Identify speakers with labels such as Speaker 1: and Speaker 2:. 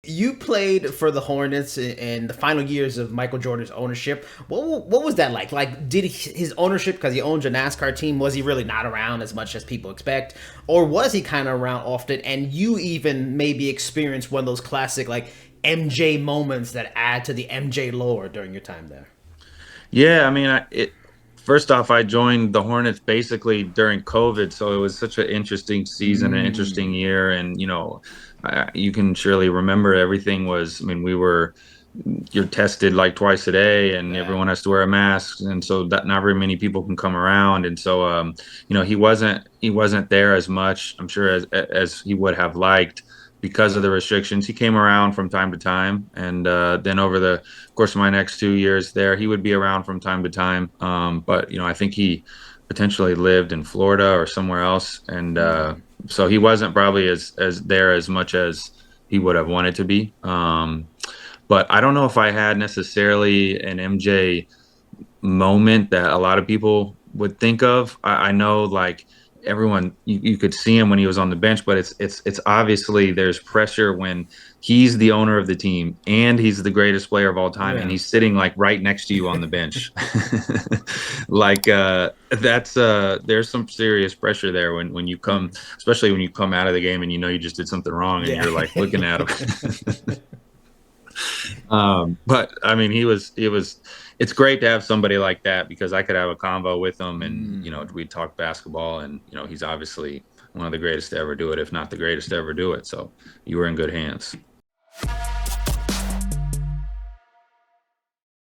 Speaker 1: you played for the Hornets in the final years of Michael Jordan's ownership. What was that like? Like, did his ownership, because he owns a NASCAR team, was he really not around as much as people expect, or was he kind of around often? And you even maybe experienced one of those classic like MJ moments that add to the MJ lore during your time there.
Speaker 2: Yeah, I mean, first off, I joined the Hornets basically during COVID, so it was such an interesting season, an interesting
Speaker 1: Mm,
Speaker 2: year, and you can surely remember everything was. I mean, you're tested like twice a day, and
Speaker 1: yeah.
Speaker 2: everyone has to wear a mask, and so that not very many people can come around, and so he wasn't there as much, I'm sure, as he would have liked because of the restrictions. He came around from time to time, and then over the course of my next 2 years there, he would be around from time to time. But I think he potentially lived in Florida or somewhere else, and so he wasn't probably as there as much as he would have wanted to be. But I don't know if I had necessarily an MJ moment that a lot of people would think of. I know like everyone you could see him when he was on the bench, but it's obviously there's pressure when he's the owner of the team and he's the greatest player of all time and
Speaker 1: Yeah.
Speaker 2: he's sitting like right next to you on the bench. Like that's there's some serious pressure there when you come, especially when you come out of the game and you just did something wrong and
Speaker 1: Yeah.
Speaker 2: you're like looking at him. But I mean, it's great to have somebody like that because I could have a convo with him and, we talk basketball and, he's obviously one of the greatest to ever do it, if not the greatest to ever do it. So you were in good hands.